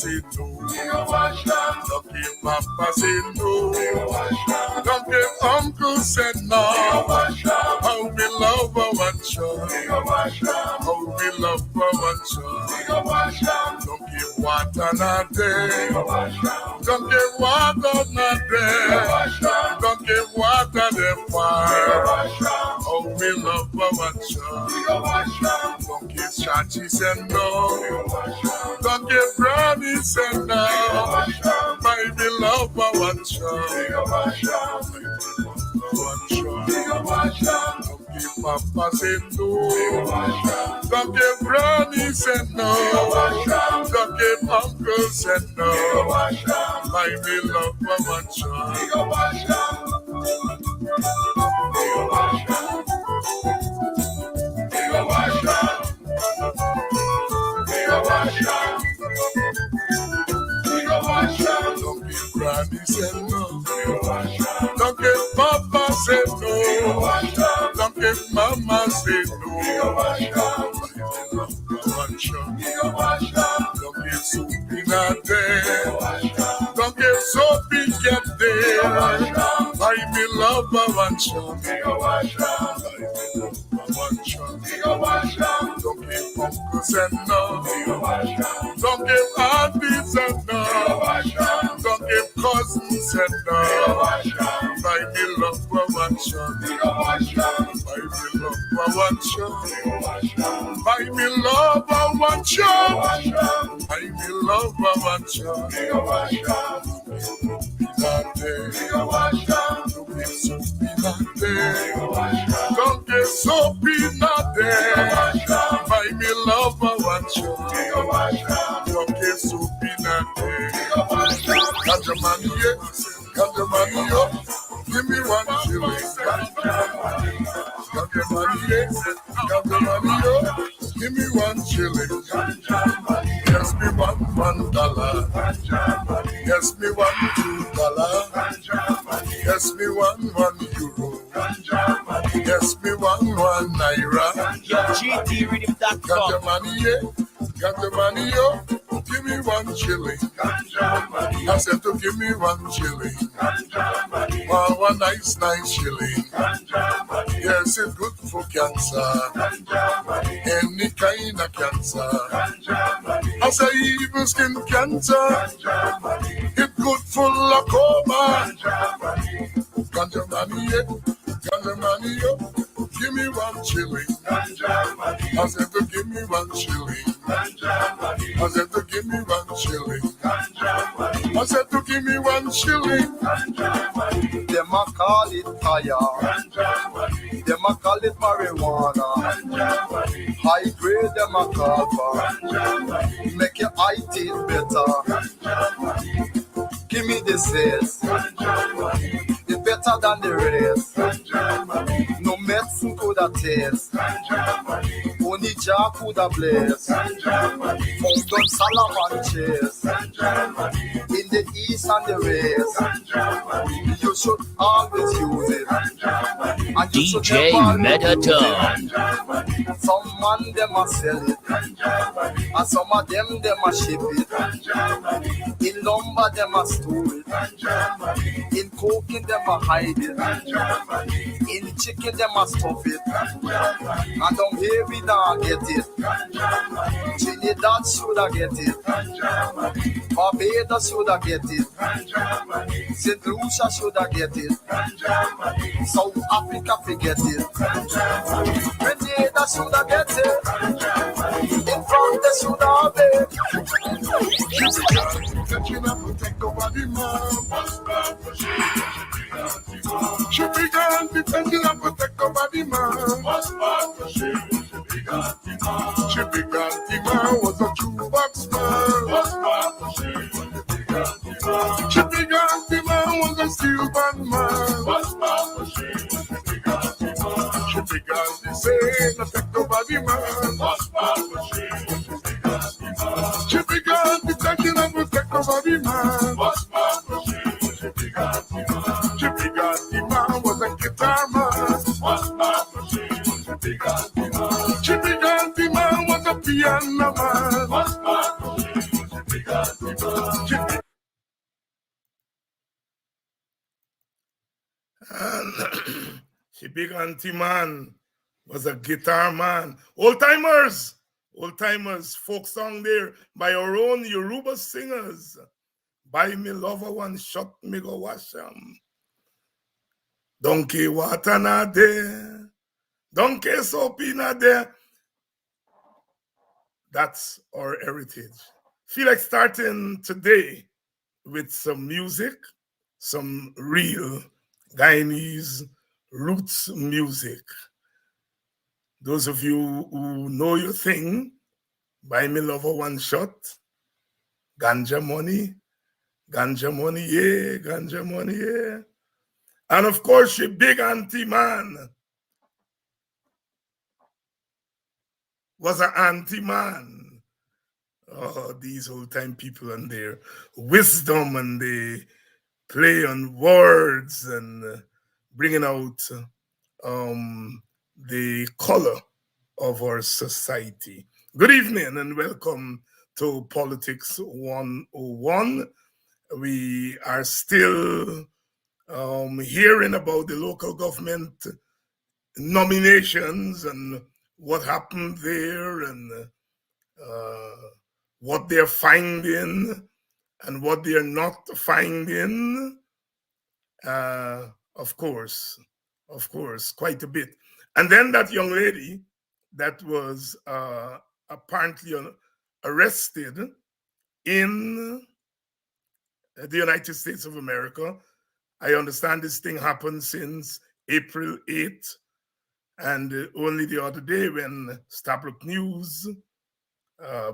say no. Don't give Papa say no. Don't give Uncle say no. How we love our child. How we love our child. Don't give water not there. Don't give water not there. Don't give water the fire. How we love our child. Don't give Chachi say no. Don't give Granny say no. My beloved our child. Don't give Papa say no. Don't give Granny say no. Don't give Uncle say no. My beloved our child. Don't give Granny say no. Don't give Papa say no. Don't give Mama say no. Don't give Soapy not there. Don't give Soapy get there. I beloved one shot. Don't give uncles and no. Don't give aunties and no. Don't give cousins and no. My beloved one shot. My beloved one shot. My beloved one shot. My beloved one shot. Don't get Soapy not there. My beloved one shot. Don't get Soapy not there. Got the money, got the money, give me 1 shilling. Got the money, got the money, give me 1 shilling. Yes, me $1. Yes, me $2. Yes, me €1. Yes, me one naira. GTRhythm.com. Got the money, yeah. Got the money, yo. Give me 1 shilling. I said to give me 1 shilling. One nice shilling. Yes, it's good for cancer. Any kind of cancer. I say even skin cancer. It's good for glaucoma. Got the money, yeah. Got the money, yo. Give me 1 shilling. I said to give me 1 shilling. I said to give me 1 shilling. I said to give me 1 shilling. Them a call it fire. Them a call it marijuana. High grade them a call for. Make your eye taste better. Give me the sense. It's better than the rest. No medicine could have taste. Only Jah could have bless. Found on Solomon chest. In the east and the west. You should always use it. And DJ Metatone. Some man them a sell it. And some of them a ship it. In lumber them a store it. In coking them a hide it. In chicken them a stuff it. And down here we don't get it. Trinidad shoulda get it. Barbados shoulda get it. St. Lucia shoulda get it. South Africa forget it. Grenada shoulda get it. In front they shoulda have it. She began to tell you to protect over the man. She began the man was a jukebox man. She began the man was a steel band man. She began to say protect over the man. She began to tell you to protect over the man. She began the man was a guitar man. She began the man was a piano man. And she big auntie man was a guitar man. Old timers, folk song there by our own Yoruba singers. Buy me lover one shot, me go wash 'em. Donkey water na there. Donkey soap na there. That's our heritage. Feel like starting today with some music, some real Guyanese roots music. Those of you who know your thing, buy me lover one shot, ganja money, yeah, ganja money, yeah. And of course, your big auntie man was an auntie man. Oh, these old time people and their wisdom, and they play on words and bringing out the color of our society. Good evening and welcome to Politics 101. We are still hearing about the local government nominations and what happened there, and what they're finding and what they're not finding. Of course, quite a bit. And then that young lady that was apparently arrested in the United States of America. I understand this thing happened since April 8th, and only the other day when Stabrook News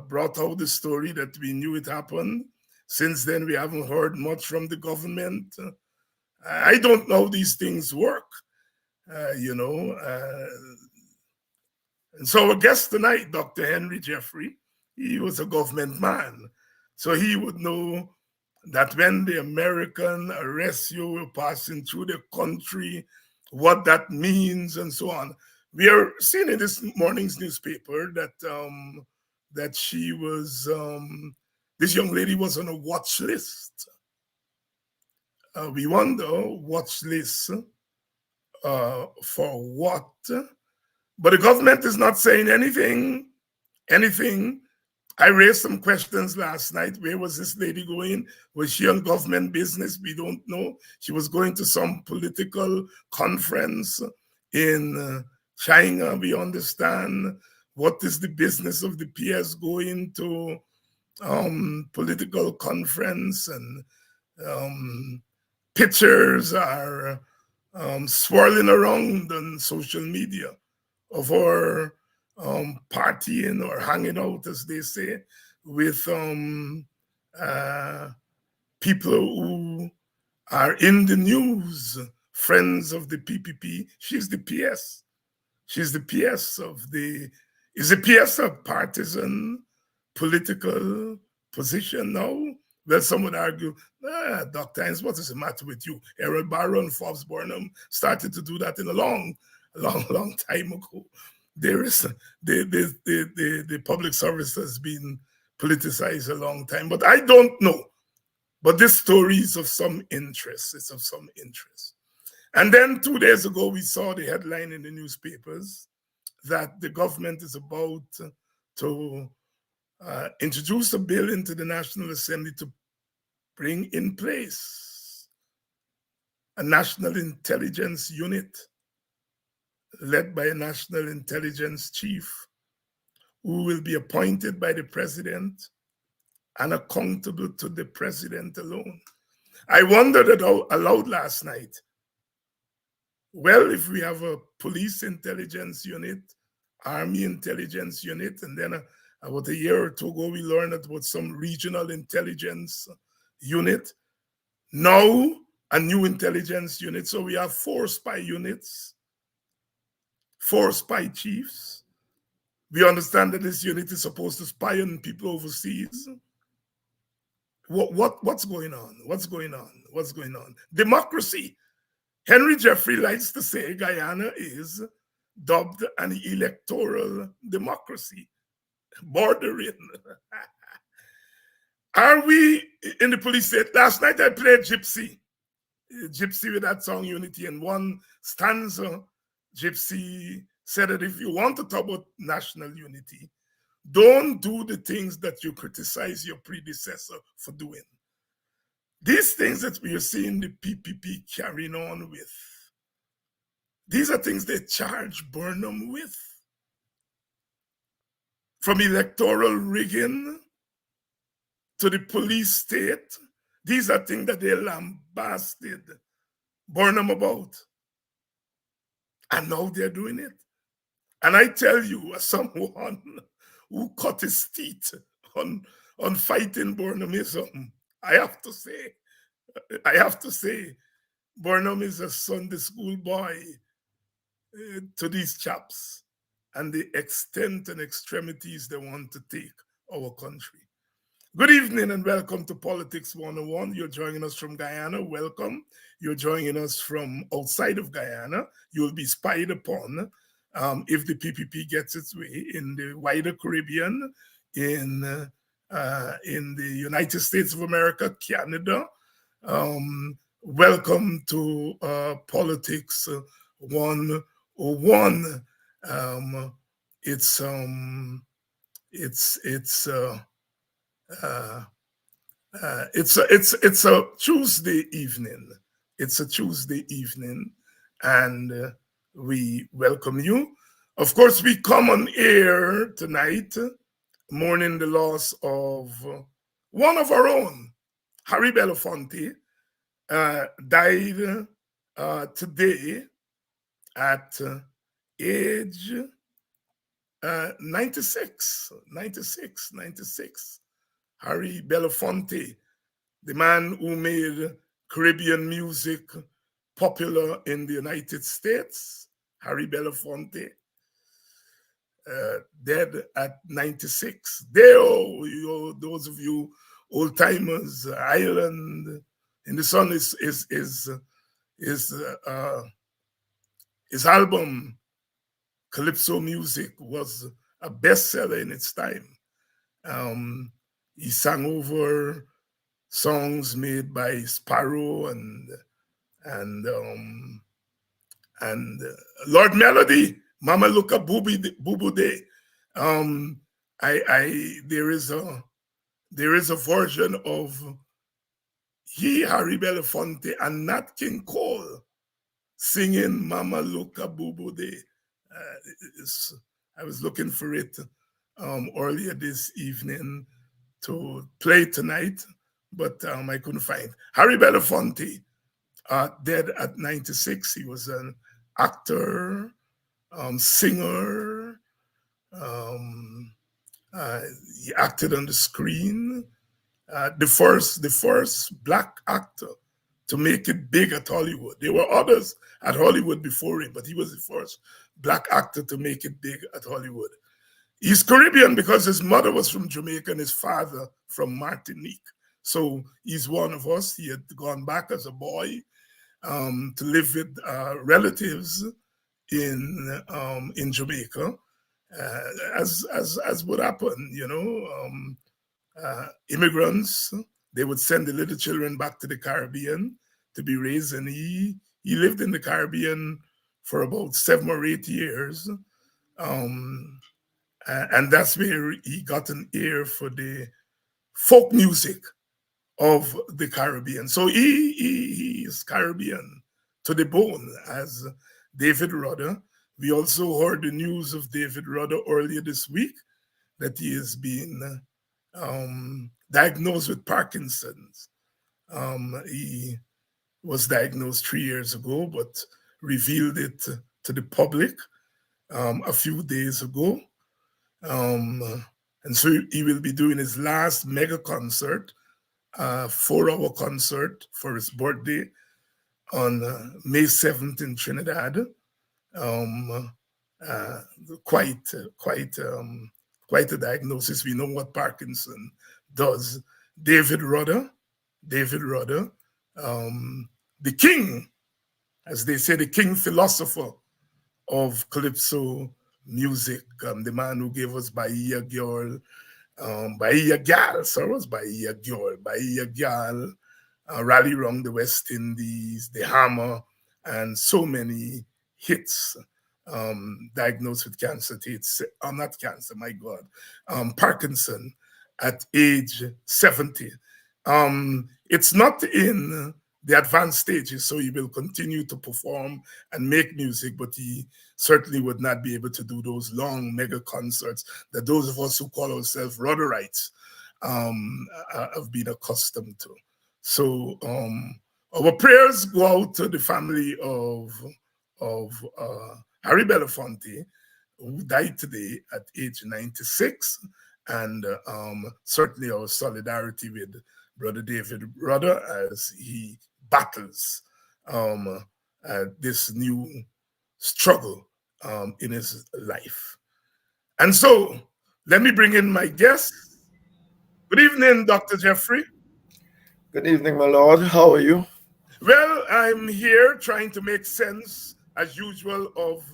brought out the story that we knew it happened. Since then, we haven't heard much from the government. I don't know how these things work, And so our guest tonight, Dr. Henry Jeffrey, he was a government man. So he would know that when the American arrest you passing through the country, what that means and so on. We are seeing in this morning's newspaper that she was, this young lady was on a watch list. We wonder, watch list for what? But the government is not saying anything. I raised some questions last night. Where was this lady going? Was she on government business? We don't know. She was going to some political conference in China, we understand. What is the business of the PS going to political conference? And pictures are swirling around on social media of her partying or hanging out, as they say, with people who are in the news, friends of the PPP. She's the PS. She's the PS of is the PS a partisan political position now? Well, some would argue, Dr. Hines, what is the matter with you? Errol Barrow and Forbes Burnham started to do that in a long time ago. There is the public service has been politicized a long time, but I don't know. But this story is of some interest. It's of some interest. And then 2 days ago, we saw the headline in the newspapers that the government is about to introduce a bill into the National Assembly to bring in place a national intelligence unit led by a national intelligence chief who will be appointed by the president and accountable to the president alone. I wondered aloud last night, well, if we have a police intelligence unit, army intelligence unit, and then about a year or two ago, we learned about some regional intelligence unit. Now, a new intelligence unit. So we have 4 spy units, 4 spy chiefs. We understand that this unit is supposed to spy on people overseas. What's going on? What's going on? Democracy. Henry Jeffrey likes to say Guyana is dubbed an electoral democracy, bordering. Are we in the police state? Last night I played Gypsy. Gypsy with that song Unity. In one stanza, Gypsy said that if you want to talk about national unity, don't do the things that you criticize your predecessor for doing. These things that we are seeing the PPP carrying on with, these are things they charge Burnham with. From electoral rigging to the police state, these are things that they lambasted Burnham about. And now they're doing it. And I tell you, as someone who cut his teeth on fighting Burnhamism, I have to say, Burnham is a Sunday school boy to these chaps and the extent and extremities they want to take our country. Good evening and welcome to Politics 101. You're joining us from Guyana. Welcome. You're joining us from outside of Guyana. You'll be spied upon if the PPP gets its way in the wider Caribbean, in the United States of America, Canada. Welcome to Politics 101. It's a Tuesday evening. It's a Tuesday evening, and we welcome you. Of course, we come on air tonight, mourning the loss of one of our own, Harry Belafonte, died today at age 96. Harry Belafonte, the man who made Caribbean music popular in the United States, Harry Belafonte, dead at 96. Those of you old timers, Island in the Sun his album Calypso Music was a bestseller in its time. He sang over songs made by Sparrow and Lord Melody, Mama Look a Boo Boo Day. There is a version of Harry Belafonte and Nat King Cole singing Mama Look a Boo Boo Day. I was looking for it earlier this evening to play tonight, but I couldn't find. Harry Belafonte, dead at 96. He was an actor, singer. He acted on the screen. The first black actor to make it big at Hollywood. There were others at Hollywood before him, but he was the first black actor to make it big at Hollywood. He's Caribbean because his mother was from Jamaica and his father from Martinique. So he's one of us. He had gone back as a boy to live with relatives in Jamaica, as would happen, immigrants. They would send the little children back to the Caribbean to be raised, and he lived in the Caribbean for about 7 or 8 years. And that's where he got an ear for the folk music of the Caribbean. So he is Caribbean to the bone, as David Rudder. We also heard the news of David Rudder earlier this week that he has been diagnosed with Parkinson's. He was diagnosed 3 years ago, but revealed it to the public a few days ago. And so he will be doing his last mega concert, 4-hour concert for his birthday on May 7th in Trinidad. Quite a diagnosis. We know what Parkinson does. David Rudder, the king, as they say, the king philosopher of Calypso music, the man who gave us Bahia Girl, Bahia Gal, sorry, it was Bahia Girl, Bahia Gal, Rally Round the West Indies, The Hammer, and so many hits. Diagnosed with cancer, not cancer, my God, Parkinson at age 70. It's not in the advanced stages, so he will continue to perform and make music, but he certainly would not be able to do those long mega concerts that those of us who call ourselves Rudderites have been accustomed to. So our prayers go out to the family of Harry Belafonte, who died today at age 96, and certainly our solidarity with Brother David Rudder as he battles this new struggle in his life. And so, let me bring in my guest. Good evening, Dr. Jeffrey. Good evening, my lord. How are you? Well, I'm here trying to make sense, as usual, of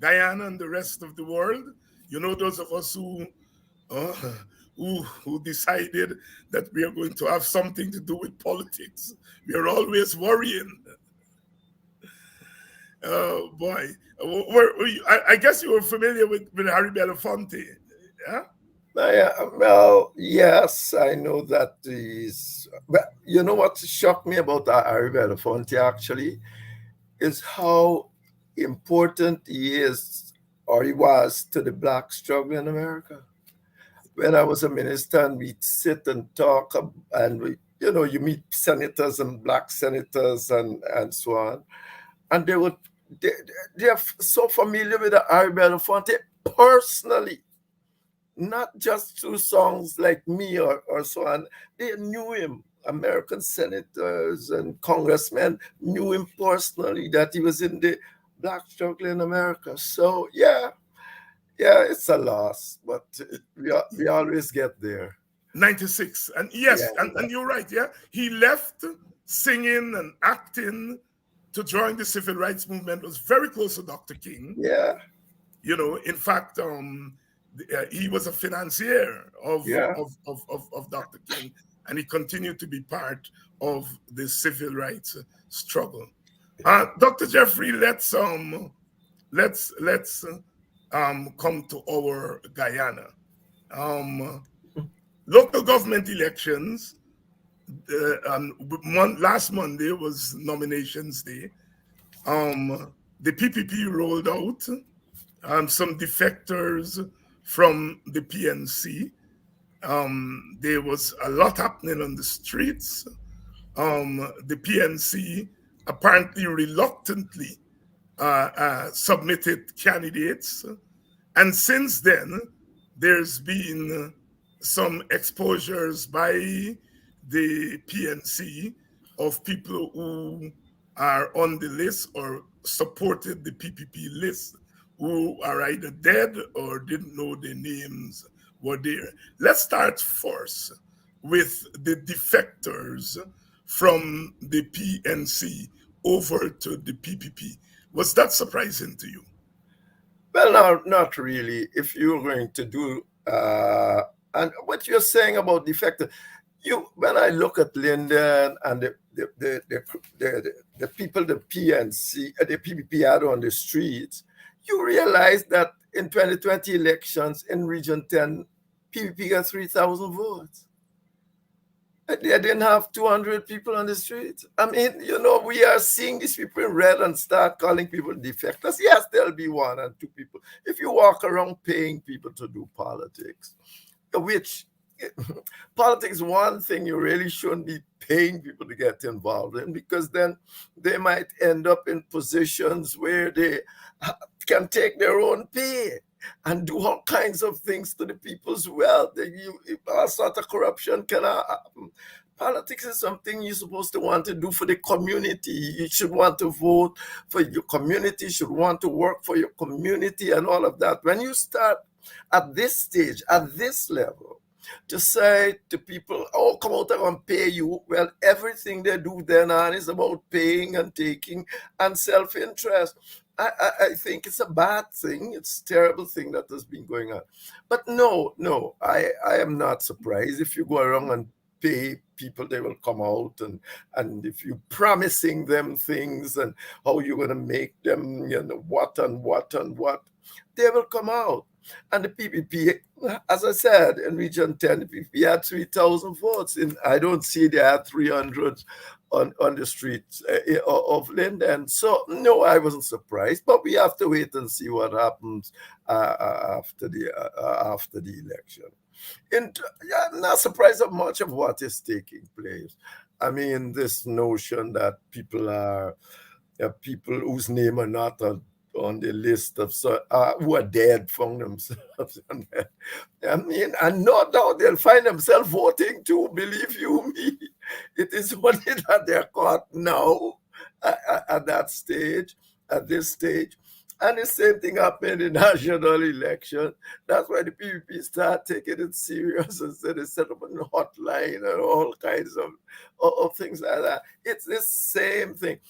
Guyana and the rest of the world. You know, those of us uh, who decided that we are going to have something to do with politics. We are always worrying. Oh boy, I guess you were familiar with Harry Belafonte, yeah? Well, yes, I know that is. But you know what shocked me about Harry Belafonte actually is how important he is or he was to the black struggle in America. When I was a minister and we'd sit and talk and you meet senators and black senators and so on, and they, they're so familiar with the Harry Belafonte personally, not just through songs like me or so on. They knew him. American senators and congressmen knew him personally, that he was in the black struggle in America. So yeah, it's a loss, but we always get there. 96. And yes, Yeah, and you're right, yeah. He left singing and acting to join the civil rights movement, was very close to Dr. King. yeah, You know, in fact, he was a financier of, yeah. of Dr. King, and he continued to be part of the civil rights struggle. Dr. Jeffrey, let's come to our Guyana. Local government elections. Last Monday was nominations day. The PPP rolled out some defectors from the PNC. There was a lot happening on the streets. The PNC apparently reluctantly submitted candidates. And since then, there's been some exposures by the PNC of people who are on the list or supported the PPP list, who are either dead or didn't know their names were there. Let's start first with the defectors from the PNC over to the PPP. Was that surprising to you? Well, no, not really. If you're going to do and what you're saying about defective, when I look at Lyndon and the people the PNC the PPP had on the streets, you realize that in 2020 elections in Region 10, PPP got 3,000 votes. They didn't have 200 people on the street. I mean, we are seeing these people in red and start calling people defectors. Yes, there'll be one and two people. If you walk around paying people to do politics, which politics, one thing you really shouldn't be paying people to get involved in, because then they might end up in positions where they can take their own pay and do all kinds of things to the people's wealth. All sort of corruption can happen. Politics is something you're supposed to want to do for the community. You should want to vote for your community, you should want to work for your community and all of that. When you start at this stage, at this level, to say to people, oh, come out and pay you, well, everything they do then on is about paying and taking and self-interest. I think it's a bad thing. It's a terrible thing that has been going on. But no, I am not surprised if you go around and pay people, they will come out, and if you promising them things and how you're going to make them, what and what and what, they will come out. And the PPP, as I said, in Region 10, the PPP had 3,000 votes. And I don't see they had 300 on the streets of Linden. So, no, I wasn't surprised. But we have to wait and see what happens after the election. And yeah, I'm not surprised at much of what is taking place. I mean, this notion that people whose name are not on the list of who are dead found themselves on there. I mean, and no doubt they'll find themselves voting too, believe you me. It is only that they're caught now at that stage, at this stage. And the same thing happened in the national election. That's why the PPP start taking it serious, and so they set up a hotline and all kinds of things like that. It's the same thing.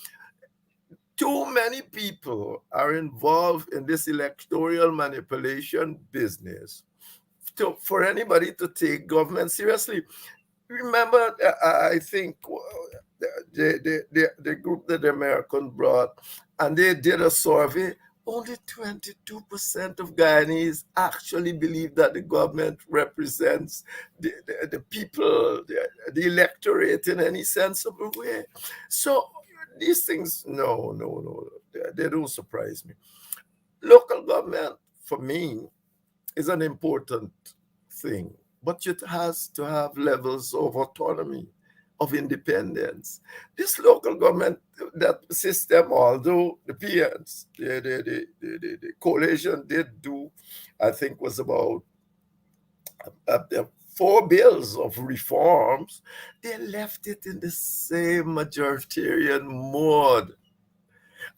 Too many people are involved in this electoral manipulation business for anybody to take government seriously. Remember, I think the group that the American brought, and they did a survey. Only 22% of Guyanese actually believe that the government represents the people, the electorate in any sensible way. So these things, no, they don't surprise me. Local government, for me, is an important thing, but it has to have levels of autonomy, of independence. This local government, that system, although the PNs, the coalition did do, I think was about 4 bills of reforms, they left it in the same majoritarian mode.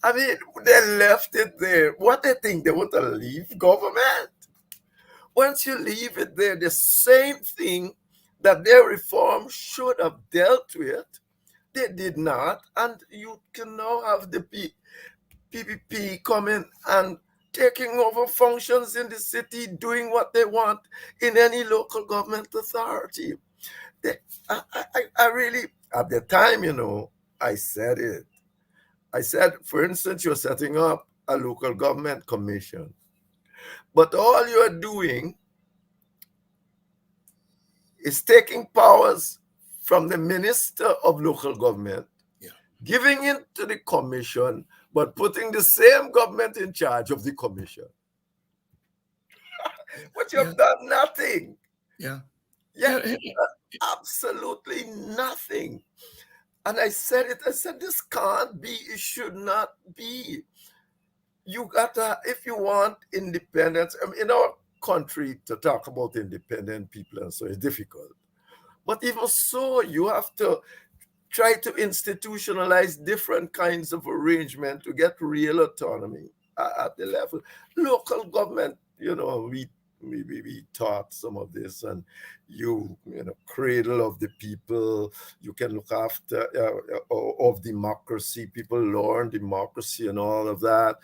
I mean, they left it there. What they think, they want to leave government? Once you leave it there, the same thing that their reform should have dealt with, they did not. And you can now have the PPP coming and taking over functions in the city, doing what they want in any local government authority. I really, at the time, I said it. I said, for instance, you're setting up a local government commission, but all you're doing is taking powers from the Minister of Local Government, giving it to the commission, but putting the same government in charge of the commission. But you have done nothing. Yeah. Absolutely nothing. And I said it, this can't be, it should not be. You gotta, if you want independence, in our country, to talk about independent people and so it's difficult. But even so, you have to try to institutionalize different kinds of arrangement to get real autonomy at the level. Local government, we taught some of this, and cradle of the people, you can look after of democracy, people learn democracy and all of that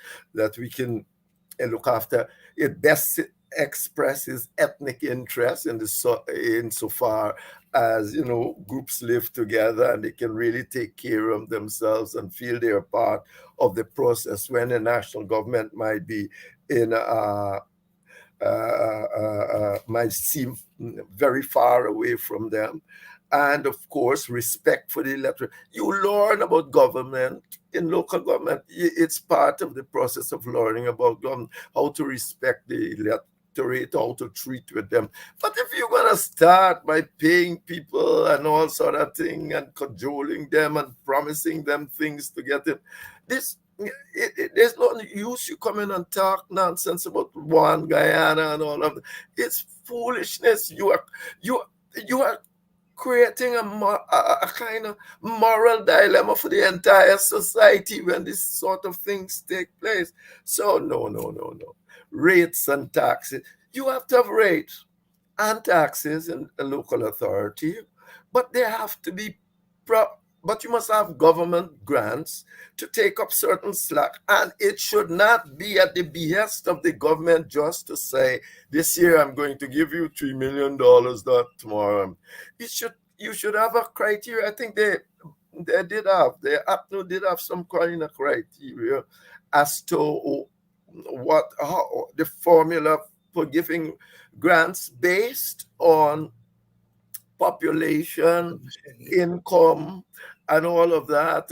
we can look after. It best expresses ethnic interest insofar as groups live together and they can really take care of themselves and feel they're part of the process, when the national government might be might seem very far away from them. And of course, respect for the electorate. You learn about government in local government. It's part of the process of learning about government, how to respect the electorate, how to treat with them. But if you're going to start by paying people and all sort of thing and cajoling them and promising them things to get them, there's no use you come in and talk nonsense about one Guyana and all of that. It's foolishness. You are creating a kind of moral dilemma for the entire society when this sort of things take place. So no. Rates and taxes. You have to have rates and taxes in a local authority, but they have to be but you must have government grants to take up certain slack. And it should not be at the behest of the government just to say, this year I'm going to give you $3 million, that tomorrow. It should you should have a criteria. I think APNU did have some kind of criteria as to how the formula for giving grants based on population, income, and all of that,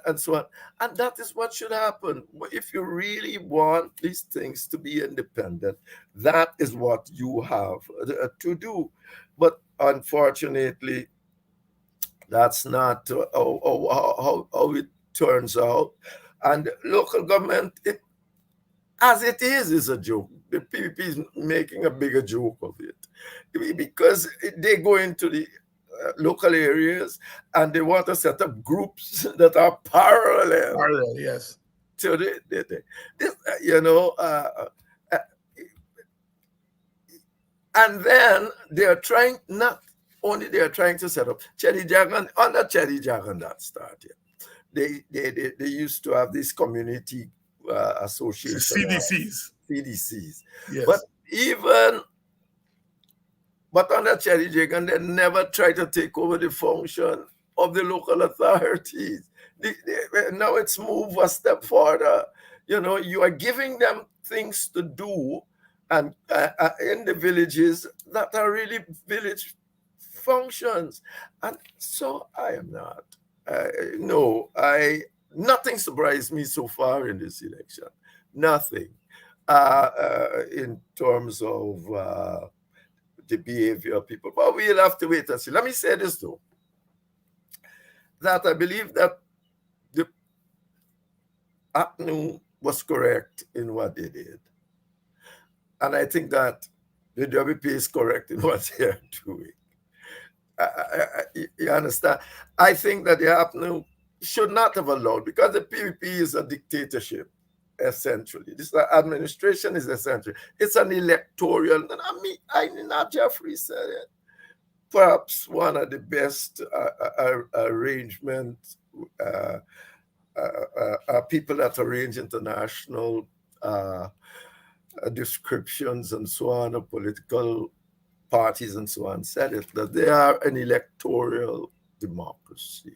and so on. And that is what should happen. If you really want these things to be independent, that is what you have to do. But unfortunately, that's not how it turns out. And local government, as it is a joke. The PPP is making a bigger joke of it because they go into the local areas and they want to set up groups that are parallel Parallel, yes. to this, you know, uh, and then they are trying, not only they are trying to set up Cherry Jagan, under Cherry Jagan that started. They used to have this community association, CDCs. CDCs. But Yes. even but under Cherry Jagan, they never try to take over the function of the local authorities. Now it's moved a step further. You know, you are giving them things to do, and in the villages that are really village functions. And so I am not. No, nothing surprised me so far in this election. Nothing in terms of the behavior of people. But we'll have to wait and see. Let me say this though, that I believe that the APNU was correct in what they did. And I think that the WP is correct in what they are doing. You understand? I think that the APNU should not have allowed, because the PPP is a dictatorship, essentially. This administration is essential. It's an electoral, and I mean, not Jeffrey said it, perhaps one of the best arrangements, people that arrange international descriptions and so on of political parties and so on, said it, that they are an electoral democracy.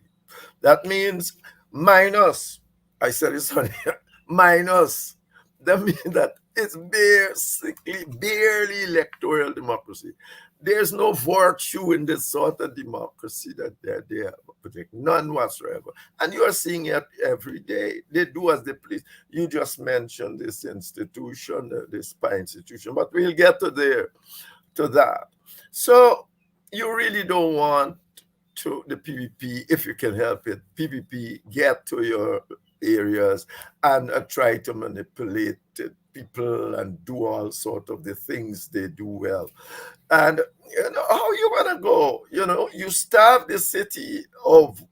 That means minus, I said it's on here, minus, that means that it's basically barely electoral democracy. There's no virtue in this sort of democracy that they have projected, none whatsoever. And you are seeing it every day. They do as they please. You just mentioned this institution, this spy institution, but we'll get to that. So you really don't want to the PPP, if you can help it, PPP get to your areas and try to manipulate people and do all sort of the things they do well. And you know how you want to go. You know, you starve the city of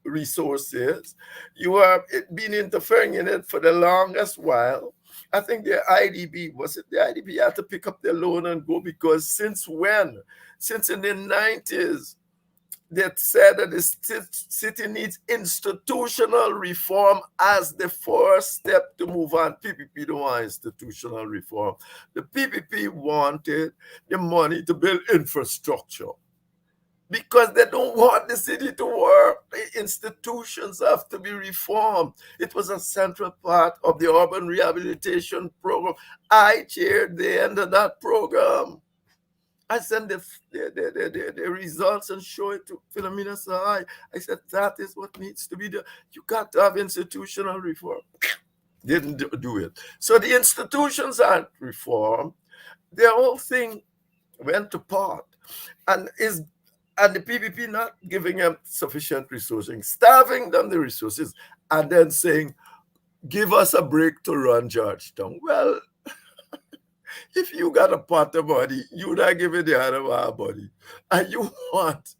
resources. You have been interfering in it for the longest while. I think the IDB, was it the IDB had to pick up their loan and go, because since when? Since in the 90s, that said that the city needs institutional reform as the first step to move on. PPP don't want institutional reform. The PPP wanted the money to build infrastructure because they don't want the city to work. The institutions have to be reformed. It was a central part of the urban rehabilitation program. I chaired the end of that program. I sent the results and show it to Philomena Sahai. I said, that is what needs to be done. You got to have institutional reform. Didn't do it. So the institutions aren't reformed. The whole thing went to pot. And the PPP not giving them sufficient resources, starving them the resources, and then saying, give us a break to run Georgetown. Well, if you got a pot of money, you not give it the other one body. And you want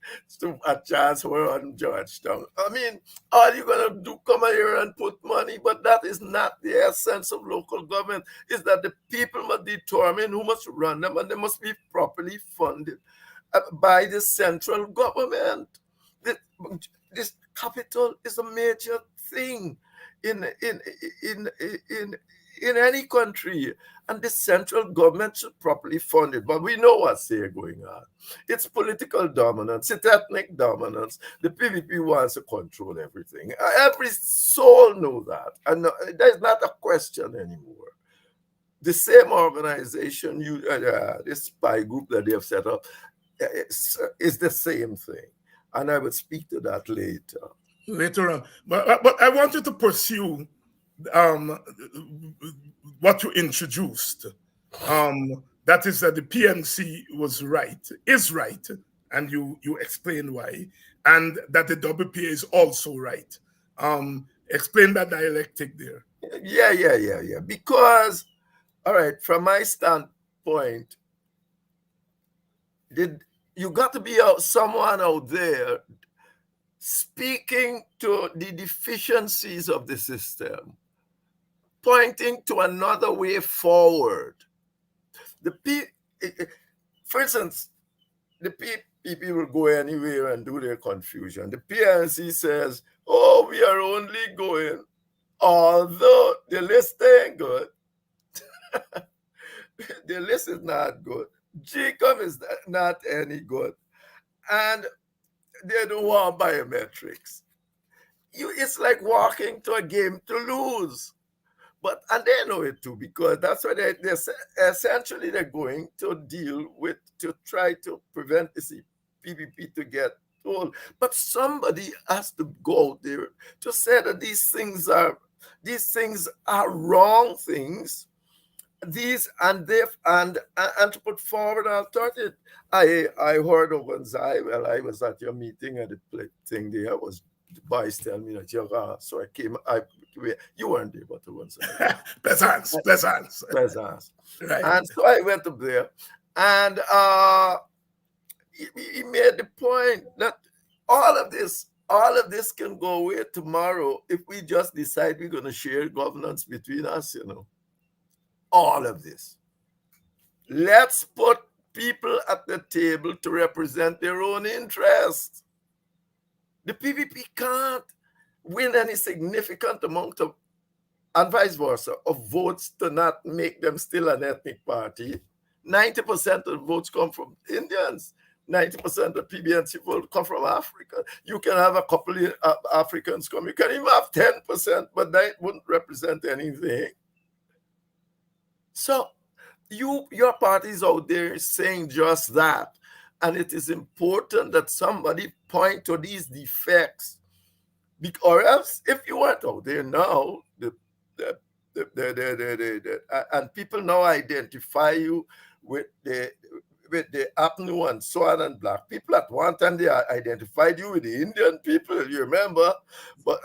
a chance for on Georgetown. I mean, all you're going to do, come here and put money, but that is not the essence of local government, is that the people must determine who must run them, and they must be properly funded by the central government. This capital is a major thing in in any country, and the central government should properly fund it. But we know what's there going on. It's political dominance, it's ethnic dominance. The PVP wants to control everything. Every soul knows that, and there's not a question anymore. The same organization, this spy group that they have set up, is the same thing. And I will speak to that later. Later on. But I want you to pursue um, what you introduced. That is that the PNC is right, and you explain why, and that the WPA is also right. Explain that dialectic there. Yeah. Because, all right, from my standpoint, you got to be someone out there speaking to the deficiencies of the system, pointing to another way forward. For instance, the PPP will go anywhere and do their confusion. The PNC says, oh, we are only going, although the list ain't good. The list is not good. GCOM is not any good. And they don't want biometrics. It's like walking to a game to lose. And they know it too, because that's what they're essentially they're going to deal with, to try to prevent the PPP to get told. But somebody has to go out there to say that these things are wrong things. And to put forward an alternative. I heard of one Zai, well, I was at your meeting at the thing there, was the boys tell me that you're gone. So I came, you weren't there, but it was Pleasance. Right. And so I went up there, and he made the point that all of this can go away tomorrow if we just decide we're going to share governance between us, all of this. Let's put people at the table to represent their own interests. The PVP can't win any significant amount of, and vice versa, of votes to not make them still an ethnic party. 90% of the votes come from Indians. 90% of PBNC votes come from Africa. You can have a couple of Africans come. You can even have 10%, but that wouldn't represent anything. So your party is out there saying just that. And it is important that somebody point to these defects. Or else, if you weren't out there now, and people now identify you with the Apnu and so on and black people. At one time, they identified you with the Indian people, you remember? But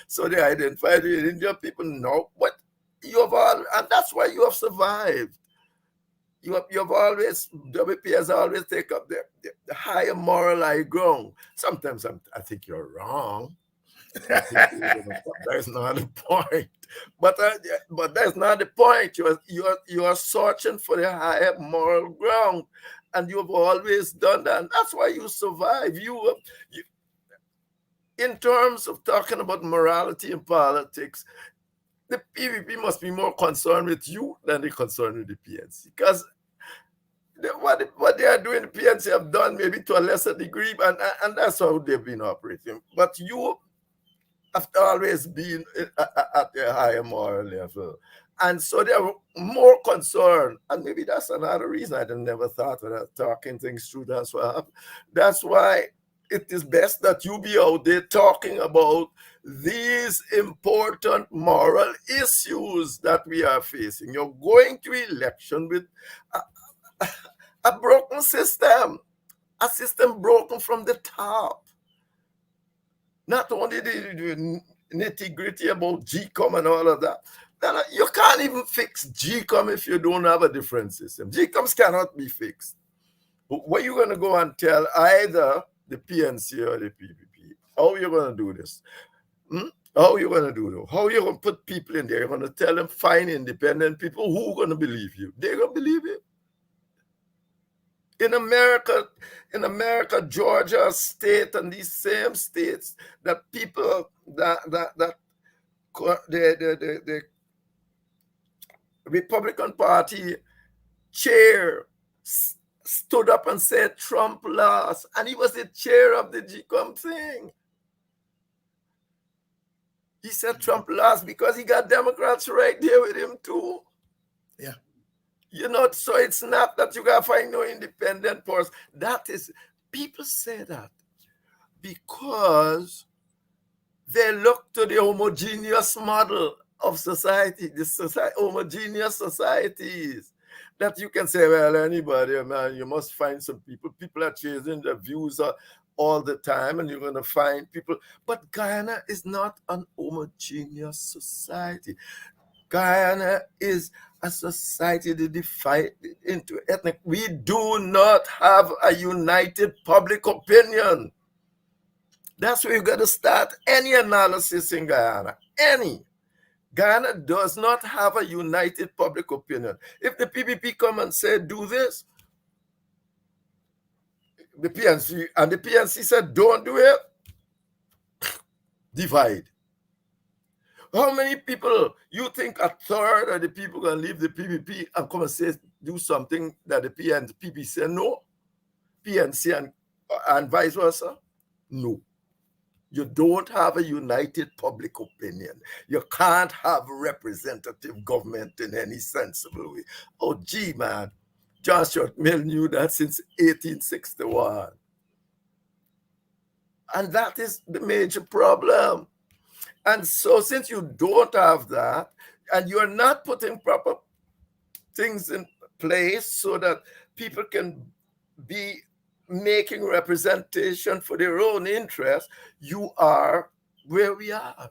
so they identified you with Indian people now. But and that's why you have survived. You've always, WP has always taken up the higher moral high ground. Sometimes I think you're wrong. That's not the point. But that's not the point. You are searching for the higher moral ground, and you have always done that. And that's why you survive. You in terms of talking about morality in politics, the PVP must be more concerned with you than they're concerned with the PNC. Because what they are doing, the PNC have done maybe to a lesser degree, and that's how they've been operating. But you have always been at a higher moral level. And so they're more concerned. And maybe that's another reason I never thought of talking things through. That's why it is best that you be out there talking about these important moral issues that we are facing. You're going to election with a broken system, a system broken from the top. Not only the nitty-gritty about GCOM and all of that. You can't even fix GCOM if you don't have a different system. GCOMs cannot be fixed. But what are you going to go and tell either the PNC or the PPP? How are you going to do this? How are you going to do it? How are you going to put people in there? You're going to tell them, find independent people. Who are going to believe you? They're going to believe you. In America, Georgia state and these same states that people the Republican Party chair stood up and said Trump lost, and he was the chair of the GCOM thing. He said Trump lost because he got Democrats right there with him too. Yeah. So it's not that you gotta find no independent person. That is, people say that because they look to the homogeneous model of society, homogeneous societies, that you can say, well, anybody, man, you must find some people. People are chasing their views all the time, and you're going to find people. But Guyana is not an homogeneous society. Guyana is a society that divided into ethnic. We do not have a united public opinion. That's where you got to start any analysis in Guyana. Guyana does not have a united public opinion. If the PPP come and say, do this, the PNC said, don't do it, divide. How many people you think a third of the people can leave the PPP and come and say, do something that the PPP say no? PNC and vice versa? No. You don't have a united public opinion. You can't have representative government in any sensible way. Oh, gee, man. John Stuart Mill knew that since 1861. And that is the major problem. And so since you don't have that, and you're not putting proper things in place so that people can be making representation for their own interests, you are where we are.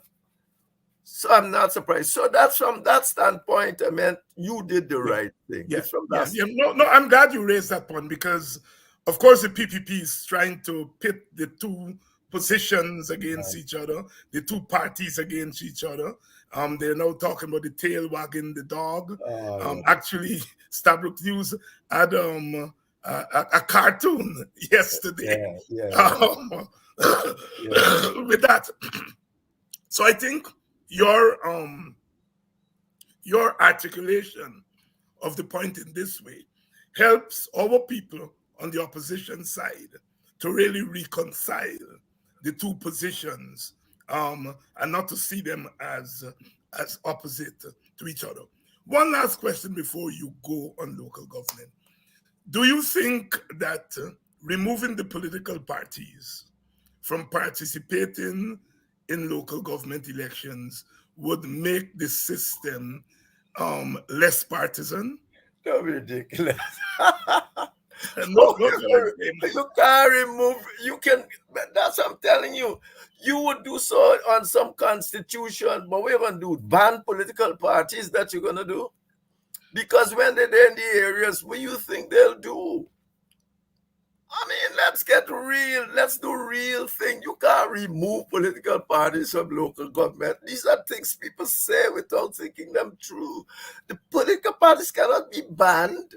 So I'm not surprised. So that's from that standpoint, I mean, you did the right thing. Yeah. From that No, I'm glad you raised that point because, of course, the PPP is trying to pit the two positions against each other, the two parties against each other. They're now talking about the tail wagging the dog. Actually, Stabrook News had a cartoon yesterday with that. So I think your articulation of the point in this way helps our people on the opposition side to really reconcile the two positions and not to see them as opposite to each other. One last question before you go on local government. Do you think that removing the political parties from participating in local government elections would make the system less partisan? That's ridiculous. No, you can't remove, that's what I'm telling you. You would do so on some constitution, but what you're going to do? Ban political parties that you're going to do? Because when they're in the areas, what do you think they'll do? I mean, let's get real. Let's do real thing. You can't remove political parties from local government. These are things people say without thinking them through. The political parties cannot be banned.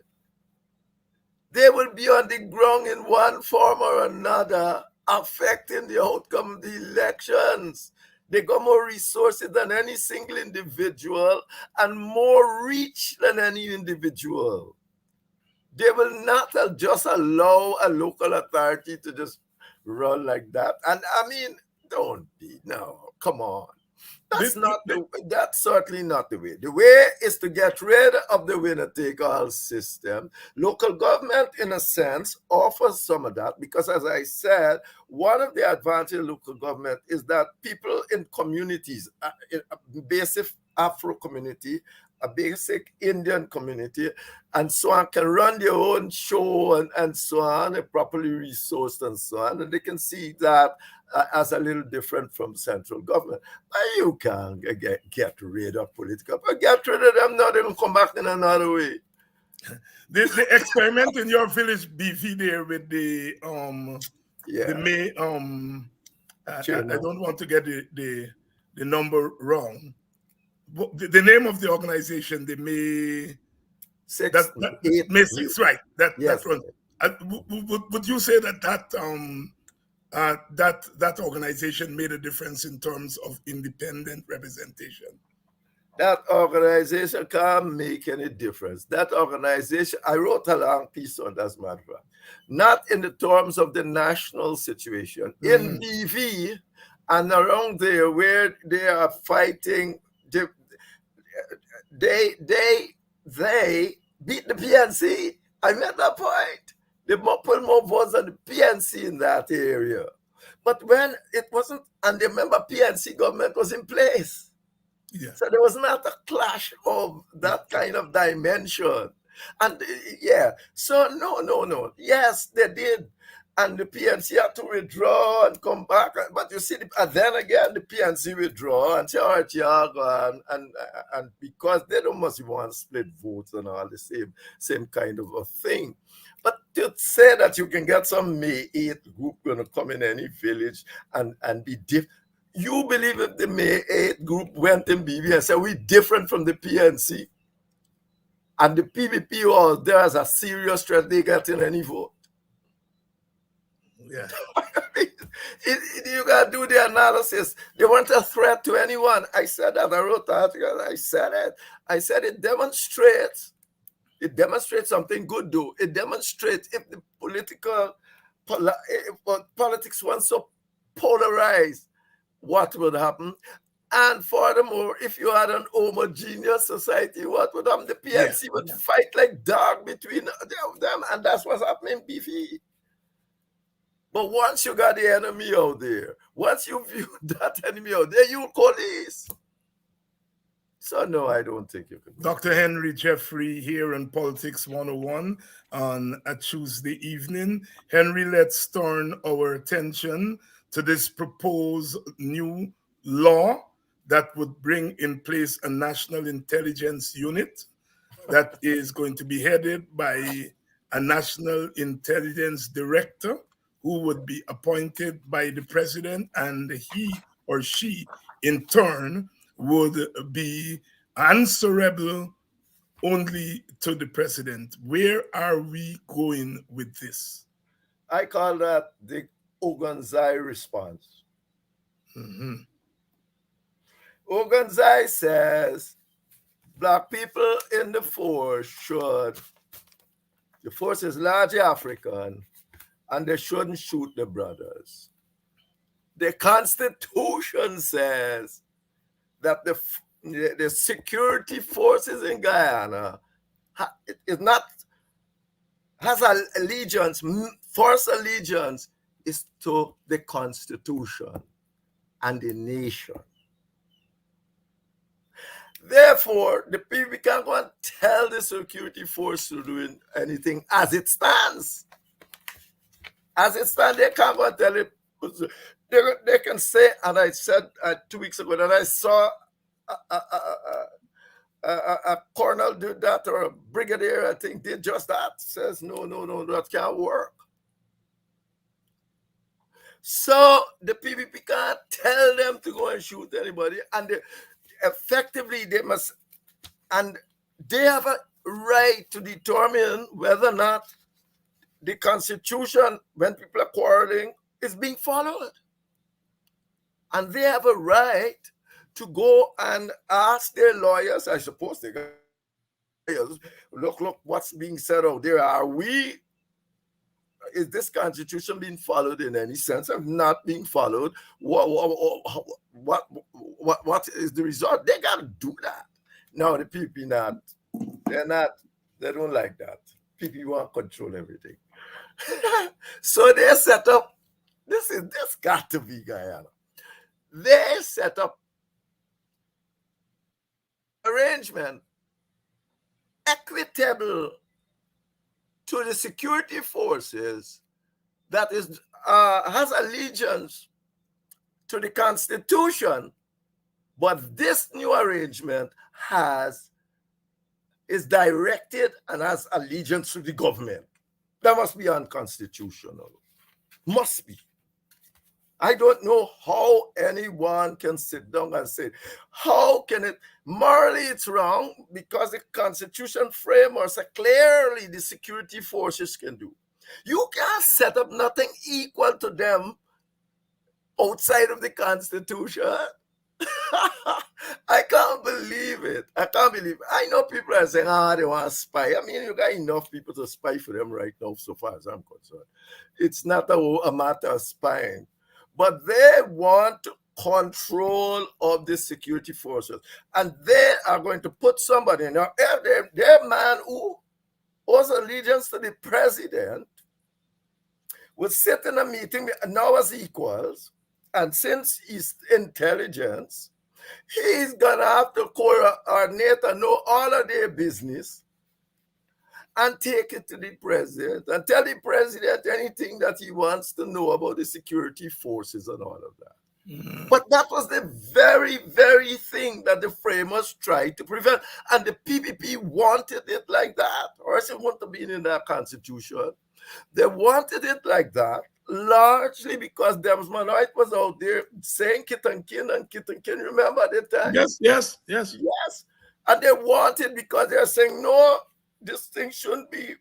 They will be on the ground in one form or another, affecting the outcome of the elections. They got more resources than any single individual and more reach than any individual. They will not just allow a local authority to just run like that. And I mean, come on. That's certainly not the way. The way is to get rid of the winner-take-all system. Local government, in a sense, offers some of that because, as I said, one of the advantages of local government is that people in communities, a basic Afro community, a basic Indian community, and so on, can run their own show and so on, and properly resourced and so on, and they can see that as a little different from central government. But you can't get rid of political, but get rid of them now, they will come back in another way. The experiment in your village BV there with the May I don't want to get the number wrong. The name of the organization, the May 6th, May 6th, right? That's one. Would you say that organization made a difference in terms of independent representation? That organization can't make any difference. That organization, I wrote a long piece on that, as a matter of fact. Not in the terms of the national situation. In BV and around there where they are fighting, they beat the PNC. I made that point. They put more votes than the PNC in that area. But when it wasn't, and remember, PNC government was in place. Yeah. So there was not a clash of that kind of dimension. And so no. Yes, they did. And the PNC had to withdraw and come back. But you see, and then again, the PNC withdraw and say, all right, y'all go and because they don't must want to split votes and all the same kind of a thing. But to say that you can get some May 8th group going to come in any village and be different. You believe if the May 8th group went in BB and said, we're different from the PNC, and the PPP was there as a serious threat, they get in any vote? Yeah. You got to do the analysis. They weren't a threat to anyone. I said that. I wrote the article. I said it. I said it demonstrates something good, though. It demonstrates if the politics weren't so polarized, what would happen. And furthermore, if you had an homogeneous society, what would happen? The PNC would fight like dog between them, and that's what's happening in BV. But once you got the enemy out there, once you view that enemy out there, you police. So no, I don't think you can. Dr. Henry Jeffrey here on Politics 101 on a Tuesday evening. Henry, let's turn our attention to this proposed new law that would bring in place a national intelligence unit that is going to be headed by a national intelligence director who would be appointed by the president, and he or she in turn would be answerable only to the president. Where are we going with this? I call that the Ogunzai response. Ogunzai says Black people in the force the force is largely African, and they shouldn't shoot the brothers. The Constitution says that the security forces in Guyana has an allegiance, first allegiance is to the Constitution and the nation. Therefore, the people can't go and tell the security force to do anything as it stands. As it stands, they can't go and tell it. They can say, and I said 2 weeks ago that I saw a colonel do that, or a brigadier, I think, did just that. Says, no, that can't work. So the PPP can't tell them to go and shoot anybody, and effectively they must, and they have a right to determine whether or not the Constitution, when people are quarreling, is being followed. And they have a right to go and ask their lawyers, I suppose they got lawyers, look what's being said out there. Is this Constitution being followed in any sense? If not being followed, what is the result? They got to do that. Now the people they don't like that. People want to control everything. So they set up, this got to be Guyana. They set up arrangement equitable to the security forces that has allegiance to the Constitution, but this new arrangement is directed and has allegiance to the government. That must be unconstitutional. Must be. I don't know how anyone can sit down and say, how can it, morally it's wrong, because the Constitution framework says clearly the security forces can do. You can't set up nothing equal to them outside of the Constitution. I can't believe believe it. I can't believe it. I know people are saying, they want to spy. I mean, you got enough people to spy for them right now, so far as I'm concerned. It's not a matter of spying, but they want control of the security forces. And they are going to put somebody, now, their man who owes allegiance to the president will sit in a meeting now as equals, and since he's intelligence, he's gonna have to coordinate and know all of their business and take it to the president and tell the president anything that he wants to know about the security forces and all of that. But that was the very, very thing that the framers tried to prevent. And the PPP wanted it like that, or else it wouldn't have been in their constitution. They wanted it like that, largely because there was Manoit was out there saying kit and kin and kit and kin. Remember at the time? Yes. Yes. And they wanted because they're saying, no, this thing shouldn't be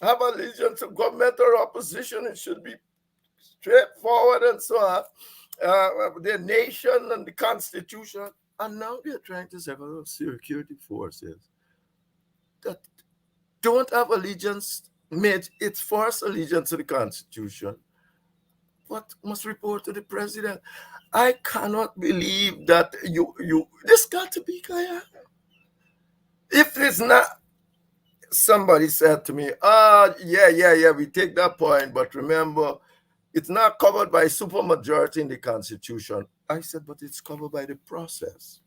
have allegiance to government or opposition. It should be straightforward and so on. The nation and the constitution. And now they're trying to say, security forces that don't have allegiance, made its first allegiance to the constitution, but must report to the president. I cannot believe that this got to be Guyana. If it's not, somebody said to me, yeah, we take that point, but remember, it's not covered by supermajority in the Constitution. I said, but it's covered by the process.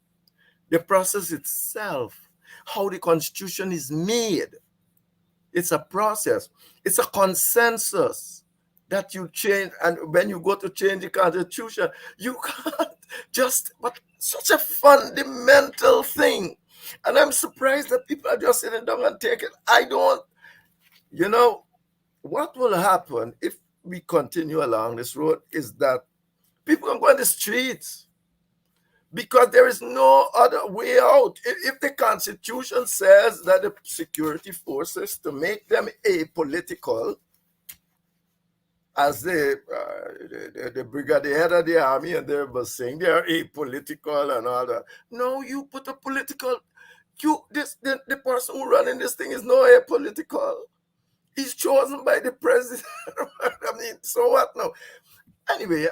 The process itself, how the Constitution is made. It's a process. It's a consensus that you change. And when you go to change the Constitution, you can't just, but such a fundamental thing. And I'm surprised that people are just sitting down and take it. I don't, what will happen if we continue along this road is that people are going to the streets because there is no other way out. If the Constitution says that the security forces to make them apolitical, as the brigadier head of the army and they were saying they are apolitical and all that. No, you put a political. The person who running this thing is no apolitical. He's chosen by the president. I mean, so what now? Anyway,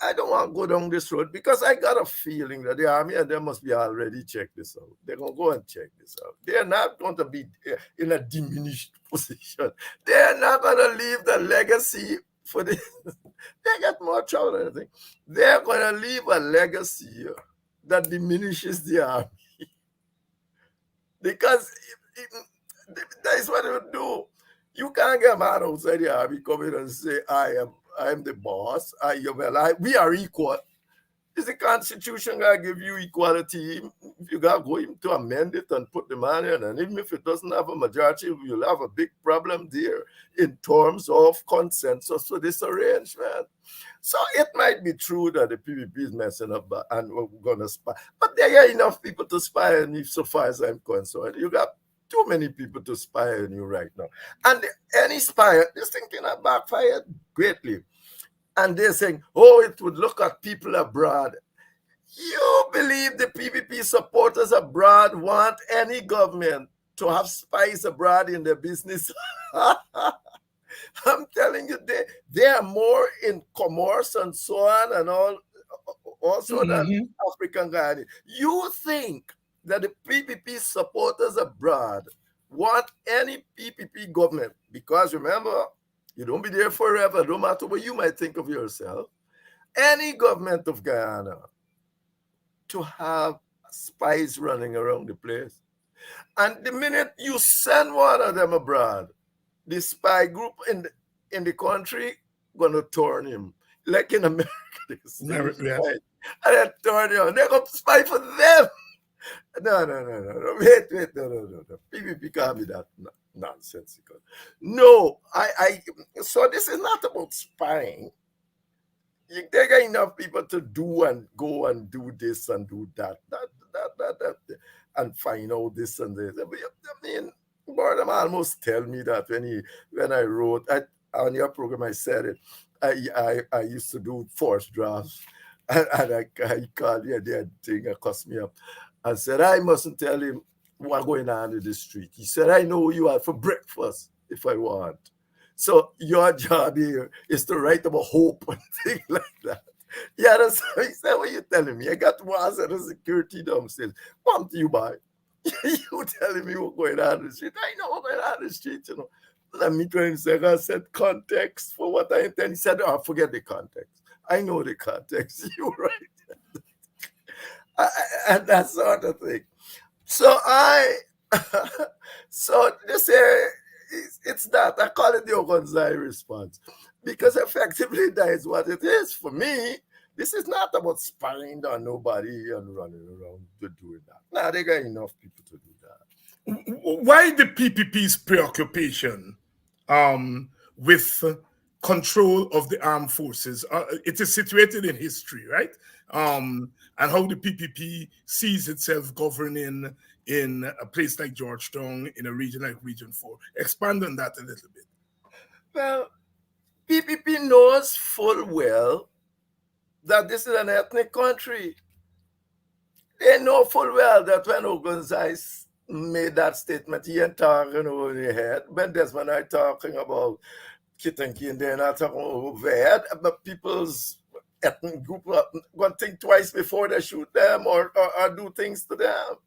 I don't want to go down this road because I got a feeling that the army and they must be already checked this out. They're going to go and check this out. They're not going to be in a diminished position. They're not going to leave the legacy for the... They get more trouble, I think. They're going to leave a legacy that diminishes the army. Because that is what they would do. You can't get mad outside the army come in and say, I am the boss. We are equal. Is the Constitution going to give you equality? If you got to go to amend it and put the man in, and even if it doesn't have a majority, you'll have a big problem there in terms of consensus for this arrangement. So it might be true that the PPP is messing up and we're going to spy. But there are enough people to spy on you so far as I'm concerned. You got too many people to spy on you right now. And any spy, this thing can have backfired greatly. And they're saying, it would look at people abroad. You believe the PPP supporters abroad want any government to have spies abroad in their business? I'm telling you, they are more in commerce and so on and all, also than African Guyana. You think that the PPP supporters abroad want any PPP government, because remember, you don't be there forever, no matter what you might think of yourself, any government of Guyana to have spies running around the place. And the minute you send one of them abroad, the spy group in the country gonna turn him. Like in America, yes. And they turn him. They're gonna spy for them. No. Wait, no. PPP can't be that nonsensical. No, so this is not about spying. There are enough people to do and go and do this and do that and find out this and this. I mean, Boredom almost tell me that when I wrote on your program, I said it. I used to do forced drafts, and I called the thing, it cost me up. and said, I mustn't tell him what's going on in the street. He said, I know who you are for breakfast if I want. So your job here is to write about hope and things like that. Yeah, that's he said, what you telling me? I got to answer the security downstairs. What do you buy? You telling me what's going on in the street? I know what's going on in the street, you know. Let me try and say, I said context for what I intend. He said, oh, forget the context. I know the context. You're right. And that sort of thing. So so this it's that. I call it the Ogunzai response. Because effectively that is what it is. For me, this is not about spying on nobody and running around to do that. Now, they got enough people to do that. Why the PPP's preoccupation with control of the armed forces? It is situated in history, right? And how the PPP sees itself governing in a place like Georgetown, in a region like Region 4. Expand on that a little bit. Well, PPP knows full well that this is an ethnic country. They know full well that when Ogunzai made that statement, he ain't talking over their head. When Desmond are talking about Kitanki, they're not talking over their head, but people's ethnic group going to think twice before they shoot them or do things to them.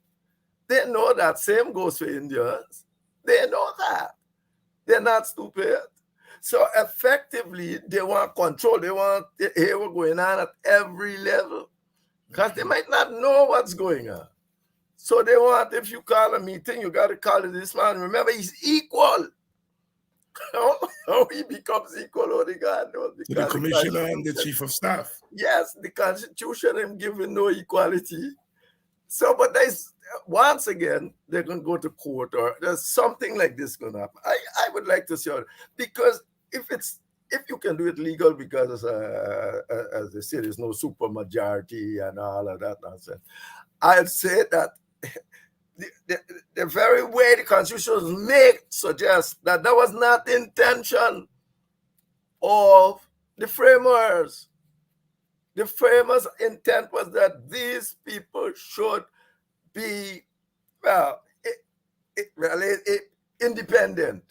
They know that. Same goes for Indians. They know that. They're not stupid. So effectively, they want control. They want to hear what's going on at every level. Because they might not know what's going on. So they want, if you call a meeting, you got to call it this man. Remember, he's equal. How he becomes equal, only God knows. To the commissioner and the chief of staff. Yes, the Constitution is giving no equality. So, but there's, once again, they're going to go to court or there's something like this going to happen. I would like to see it, because if you can do it legal, because as they say, there's no super majority and all of that nonsense, I'd say that the very way the Constitution was made suggests that that was not the intention of the framers. The framers' intent was that these people should be, independent.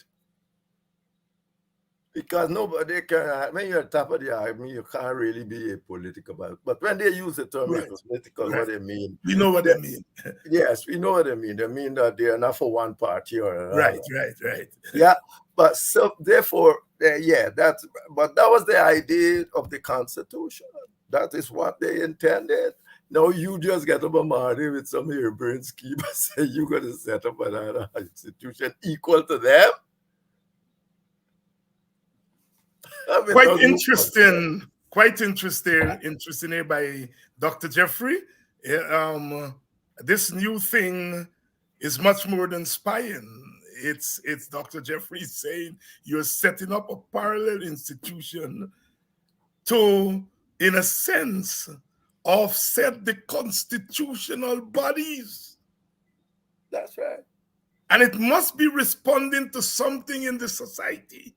Because nobody can, when you're top of the army, you can't really be apolitical about it. But when they use the term apolitical, what they mean. We know what they mean. Yes, we know what they mean. They mean that they are not for one party or another. Right. Yeah, but so therefore, but that was the idea of the Constitution. That is what they intended. Now you just get up a morning with some harebrained scheme and say you're going to set up another institution equal to them. Quite interesting here by Dr. Jeffrey. This new thing is much more than spying. It's Dr. Jeffrey saying you're setting up a parallel institution to, in a sense, offset the constitutional bodies. That's right. And it must be responding to something in the society.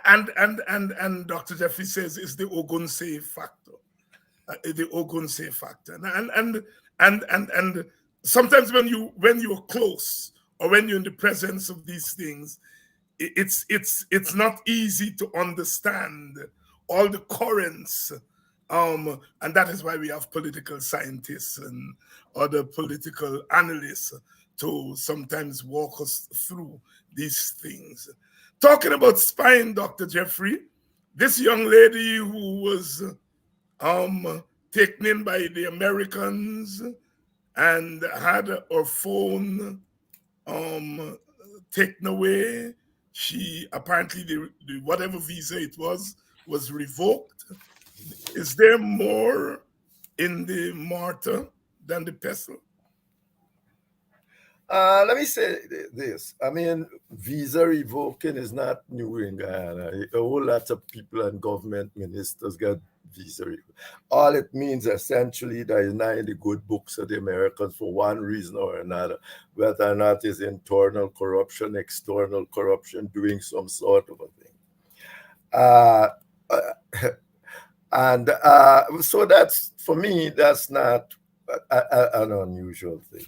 And Dr. Jeffrey says it's the Ogunse factor. The Ogunse factor. And sometimes when you're close or when you're in the presence of these things, it's not easy to understand all the currents. And that is why we have political scientists and other political analysts to sometimes walk us through these things. Talking about spying, Dr. Jeffrey, this young lady who was taken in by the Americans and had her phone taken away. She apparently, the whatever visa it was revoked. Is there more in the mortar than the pestle? Let me say this. I mean, visa revoking is not new in Guyana. A whole lot of people and government ministers got visa revoking. All it means essentially that it's not in the good books of the Americans for one reason or another, whether or not it's internal corruption, external corruption, doing some sort of a thing. So that's, for me, that's not an unusual thing.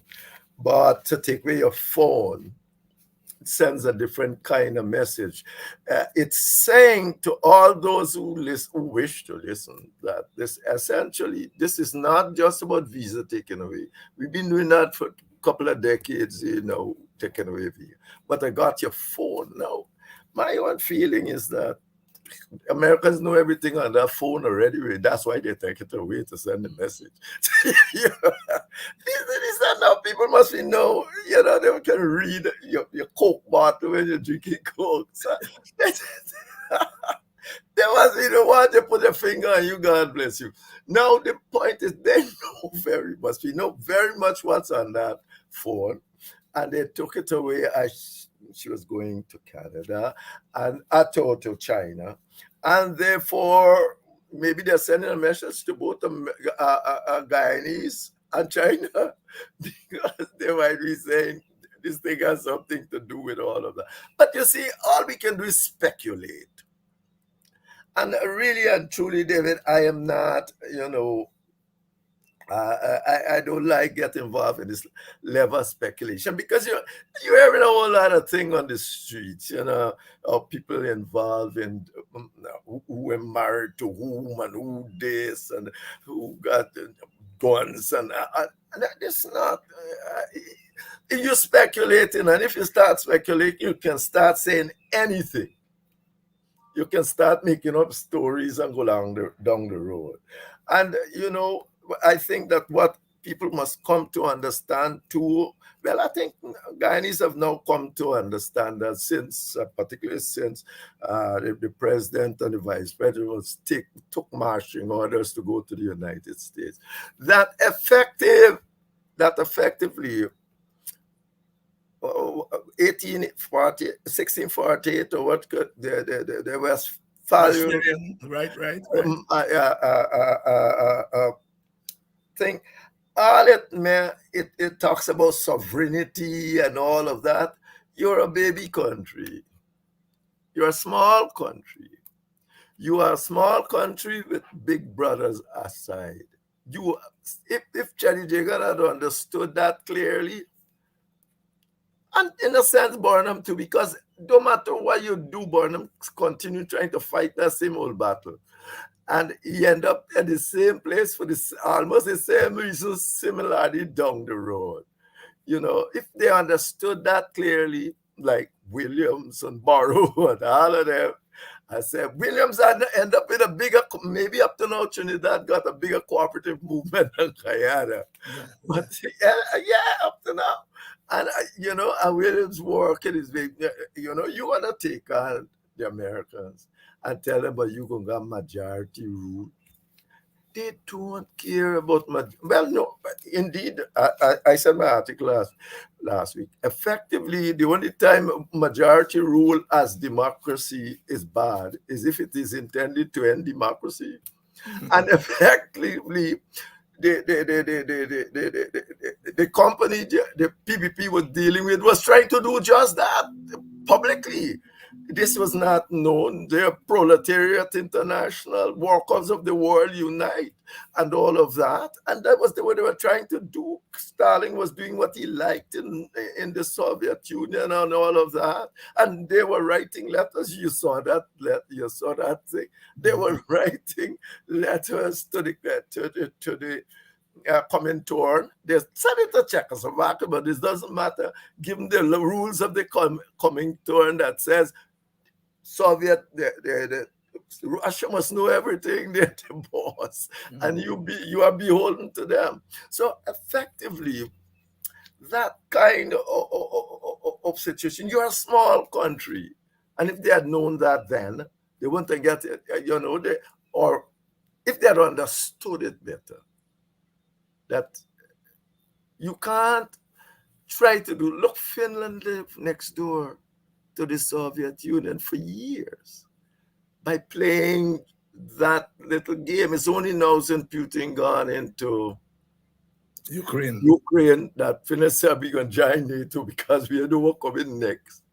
But to take away your phone sends a different kind of message. It's saying to all those who listen, who wish to listen, that this essentially this is not just about visa taken away. We've been doing that for a couple of decades, taking away visa. But I got your phone now. My own feeling is that Americans know everything on their phone already. That's why they take it away to send a message. You know, these are now people must be know, they can read your Coke bottle when you're drinking Coke. So, they must be the one to put their finger on you, God bless you. Now the point is they know very much what's on that phone. And they took it away as she was going to Canada and to China. And therefore, maybe they're sending a message to both the Guyanese and China because they might be saying this thing has something to do with all of that. But you see, all we can do is speculate. And really and truly, David, I am not, I don't like getting involved in this level of speculation because you're hearing a whole lot of things on the streets, of people involved in who are married to whom and who this and who got guns and it's not. If you're speculating and if you start speculating, you can start saying anything. You can start making up stories and go down the road. And, I think that what people must come to understand too, well, I think Guyanese have now come to understand that since, particularly since the president and the vice president took marching orders to go to the United States, that effectively 1648 or what could there was value right. thing. All it talks about sovereignty and all of that. You're a baby country. You're a small country. You are a small country with big brothers aside. If Chetty Jagan had understood that clearly, and in a sense, Burnham too, because no matter what you do, Burnham continue trying to fight that same old battle. And he end up at the same place for almost the same reasons, similarly down the road. If they understood that clearly, like Williams and Barrow and all of them, I said, Williams had end up with a bigger, maybe up to now, Trinidad got a bigger cooperative movement than Guyana. But yeah, up to now. And, and Williams' work, it is big. You want to take on the Americans and tell them, but you're going to have majority rule. They don't care about well, no, indeed, I said my article last week. Effectively, the only time majority rule as democracy is bad is if it is intended to end democracy. And effectively, the company the PPP was dealing with was trying to do just that publicly. This was not known. They're Proletariat International, Workers of the World Unite, and all of that. And that was what they were trying to do. Stalin was doing what he liked in the Soviet Union and all of that. And they were writing letters. You saw that thing. They were writing letters to the Comintern. They sent it to Czechoslovakia, but this doesn't matter. Given the rules of the Comintern that says Soviet, Russia must know everything. They're the boss, and you are beholden to them. So effectively, that kind of situation. You're a small country, and if they had known that then, they wouldn't have get it. Or if they had understood it better, that you can't try to do. Look, Finland lived next door to the Soviet Union for years by playing that little game. It's only now since Putin gone into Ukraine that Finland said we're going to join NATO because we know what's coming next.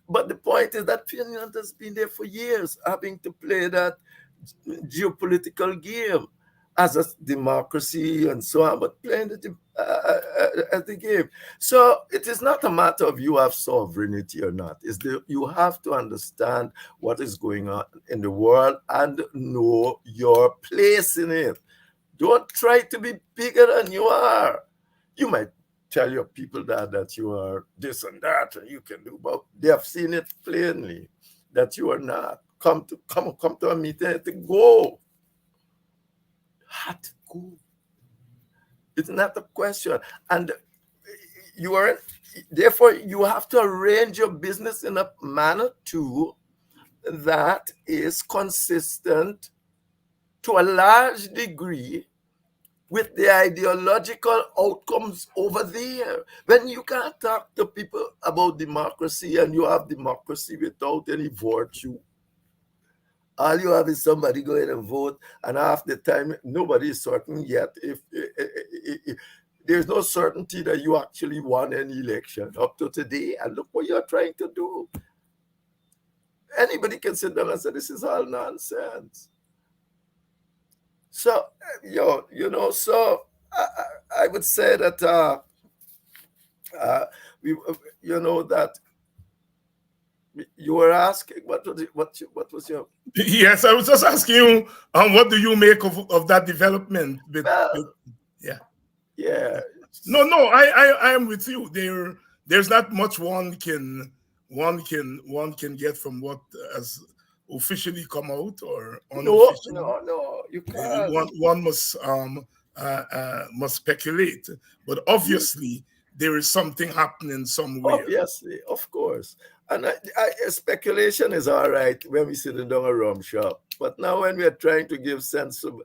But the point is that Finland has been there for years, having to play that geopolitical game. as a democracy and so on, but playing as the game. So it is not a matter of you have sovereignty or not. You have to understand what is going on in the world and know your place in it. Don't try to be bigger than you are. You might tell your people that you are this and that and you can do, but they have seen it plainly that you are not. Come to a meeting to go. Had to go. It's not a question. And you are therefore you have to arrange your business in a manner too that is consistent to a large degree with the ideological outcomes over there. When you can't talk to people about democracy and you have democracy without any virtue, all you have is somebody going and vote, and half the time nobody is certain yet if there's no certainty that you actually won any election up to today. And look what you're trying to do. Anybody can sit down and say this is all nonsense. So so I would say that we that you were asking what was your Yes, I was just asking you, what do you make of that development? Yeah. Yeah. No, I am with you. There's not much one can get from what has officially come out or unofficially. No, you can't. One must speculate, but obviously there is something happening somewhere. Obviously, of course. And speculation is all right when we sit down a rum shop. But now when we are trying to give sensible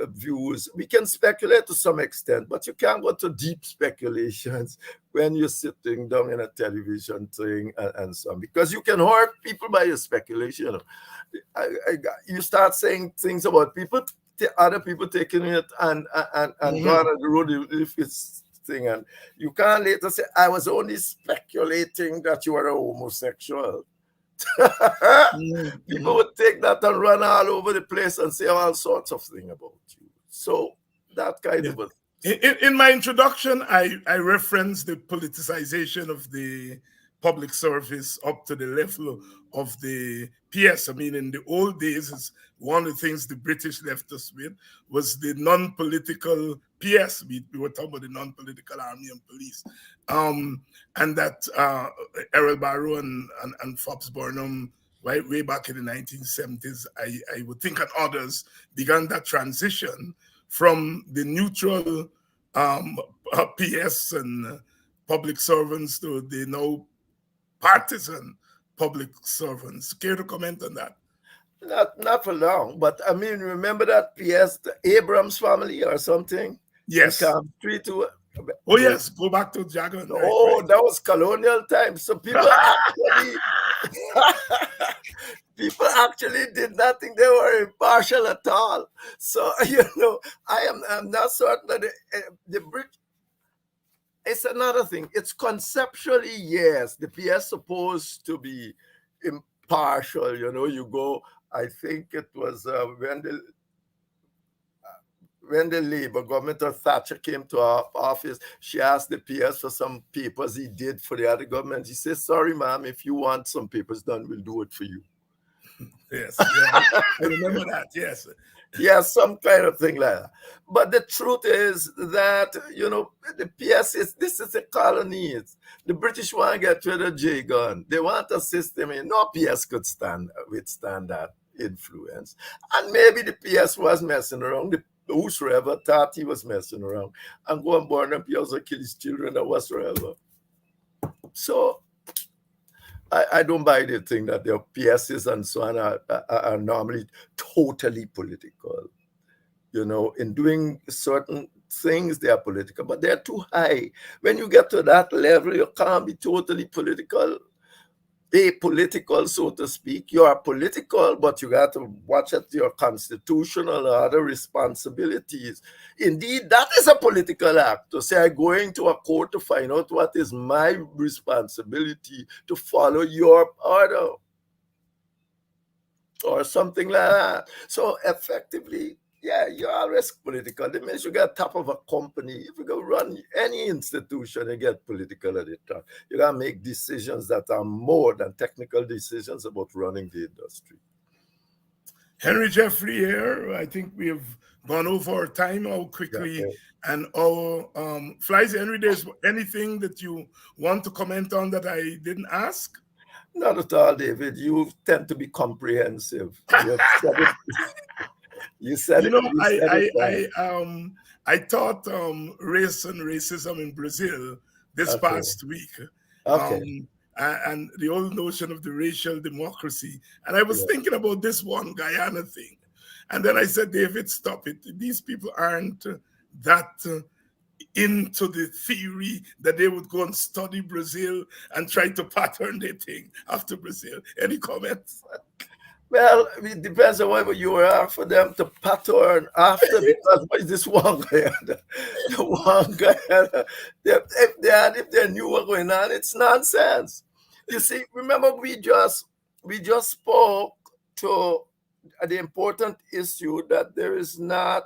views, we can speculate to some extent, but you can't go to deep speculations when you're sitting down in a television thing and so on, because you can hurt people by your speculation. You start saying things about people, other people taking it and going on the road if it's thing, and you can't later say, I was only speculating that you are a homosexual. People would take that and run all over the place and say all sorts of things about you. So that kind of in my introduction, I referenced the politicization of the public service up to the level of the PS. I mean, in the old days, one of the things the British left us with was the non-political PS. We were talking about the non-political army and police. And that Errol Barrow and Forbes Burnham, right, way back in the 1970s, I would think, and others, began that transition from the neutral PS and public servants to the now partisan public servants. Care to comment on that? Not for long, but I mean, remember that PS, the Abrams family or something? Yes. Street to. Oh yes, go back to Jagan. Right. That was colonial times. So people actually did not think they were impartial at all. So I'm not certain that the British. It's another thing. It's conceptually, yes, the PS supposed to be impartial. You go. I think it was when the Labour government of Thatcher came to our office, she asked the PS for some papers he did for the other government. He said, sorry, ma'am, if you want some papers done, we'll do it for you. Yes, I remember that, yes. Yeah, some kind of thing like that. But the truth is that, the PS this is a colony. The British want to get rid of J gun. They want a system, no PS could withstand that influence. And maybe the PS was messing around. Whosoever thought he was messing around and go and burn up yours or kill his children or whatsoever. So I don't buy the thing that their PSs and so on are normally totally political. In doing certain things, they are political, but they're too high. When you get to that level, you can't be totally apolitical, so to speak. You are political, but you got to watch at your constitutional or other responsibilities. Indeed, that is a political act, to say I'm going to a court to find out what is my responsibility to follow your order or something like that. So effectively, Yeah, you're always political. The minute you get top of a company, if you go run any institution, you get political at the top. You gotta make decisions that are more than technical decisions about running the industry. Henry Jeffrey here. I think we have gone over our time how Yeah. quickly and our flies. Henry, there's anything that you want to comment on that I didn't ask? Not at all, David. You tend to be comprehensive. You have said it. You said You it. know, You said it. I taught race and racism in Brazil this Okay. past week, Okay. and the old notion of the racial democracy. And I was Yeah. thinking about this one Guyana thing, and then I said, David, stop it. These people aren't that into the theory that they would go and study Brazil and try to pattern their thing after Brazil. Any comments? Well, it depends on whether you are for them to pattern after, because what is this one guy? The one guy, if they knew what going on, it's nonsense. You see, remember we just spoke to the important issue that there is not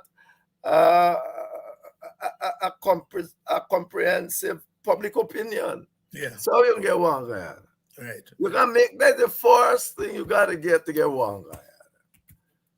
uh, a comprehensive public opinion. Yeah, So you get one guy. right. You gotta make that the first thing you gotta get to get one guy.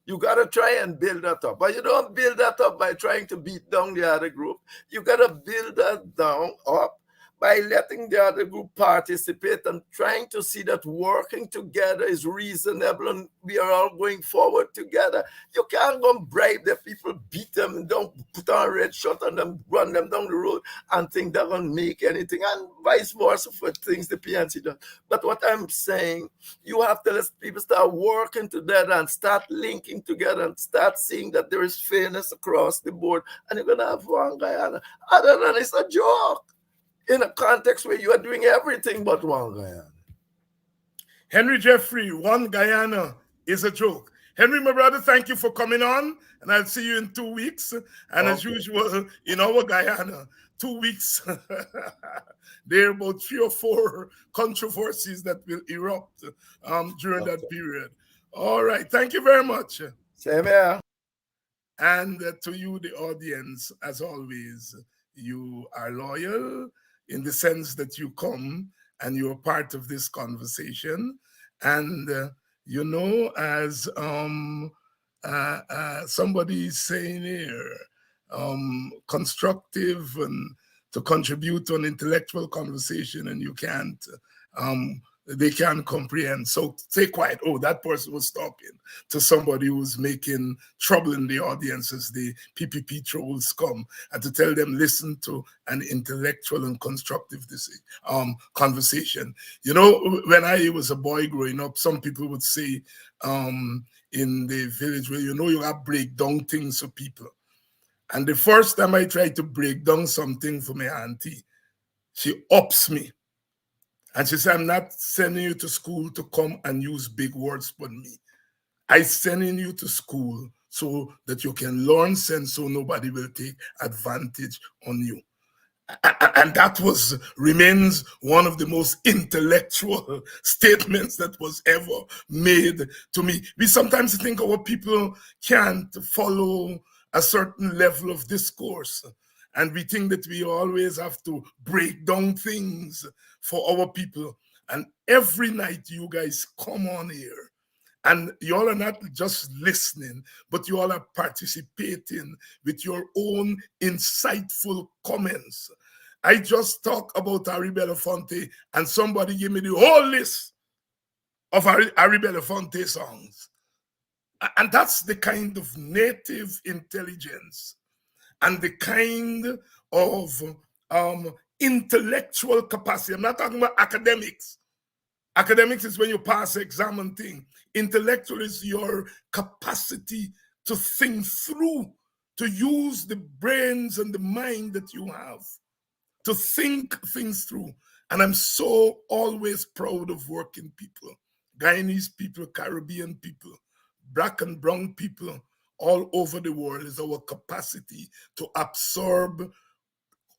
You gotta try and build that up. But you don't build that up by trying to beat down the other group. You gotta build that down up by letting the other group participate and trying to see that working together is reasonable and we are all going forward together. You can't go and bribe the people, beat them, and don't put on a red shirt on them, run them down the road and think they're going to make anything, and vice versa for things the PNC does. But what I'm saying, you have to let people start working together and start linking together and start seeing that there is fairness across the board, and you're going to have one Guyana. Other than it's a joke in a context where you are doing everything but one Guyana. Henry Jeffrey, one Guyana is a joke. Henry, my brother, thank you for coming on, and I'll see you in 2 weeks. And as usual, in our Guyana, 2 weeks, there are about 3 or 4 controversies that will erupt during that period. All right, thank you very much. Same here. And to you, the audience, as always, you are loyal in the sense that you come and you're part of this conversation. And, as somebody is saying here, constructive and to contribute to an intellectual conversation, and you can't, they can't comprehend. So stay quiet. Oh, that person was talking to somebody who's making trouble in the audience as the PPP trolls come, and to tell them, listen to an intellectual and constructive conversation. You know, when I was a boy growing up, some people would say in the village where, you have break down things for people. And the first time I tried to break down something for my auntie, she ups me. And she said, I'm not sending you to school to come and use big words for me. I'm sending you to school so that you can learn sense so nobody will take advantage on you. And that remains one of the most intellectual statements that was ever made to me. We sometimes think our people can't follow a certain level of discourse, and we think that we always have to break down things for our people. And every night you guys come on here, and you all are not just listening, but you all are participating with your own insightful comments. I just talked about Harry Belafonte, and somebody gave me the whole list of Harry Belafonte songs. And that's the kind of native intelligence and the kind of intellectual capacity. I'm not talking about academics. Academics is when you pass the exam and thing. Intellectual is your capacity to think through, to use the brains and the mind that you have, to think things through. And I'm so always proud of working people, Guyanese people, Caribbean people, black and brown people all over the world, is our capacity to absorb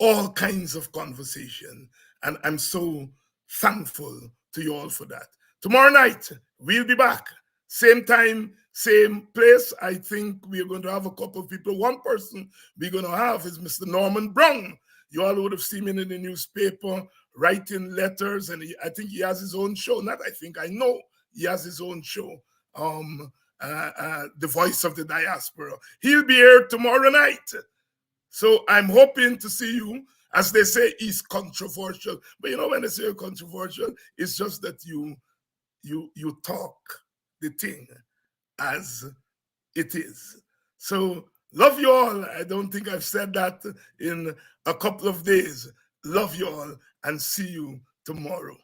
all kinds of conversation. And I'm so thankful to you all for that. Tomorrow night, we'll be back, Same time, same place. I think we're going to have a couple of people. One person we're going to have is Mr. Norman Brown. You all would have seen him in the newspaper writing letters, and I think he has his own show. Not I think, I know he has his own show, The Voice of the Diaspora. He'll be here tomorrow night. So I'm hoping to see you. As they say, he's controversial. But you know, when they say controversial, it's just that you talk the thing as it is. So love you all. I don't think I've said that in a couple of days. Love you all and see you tomorrow.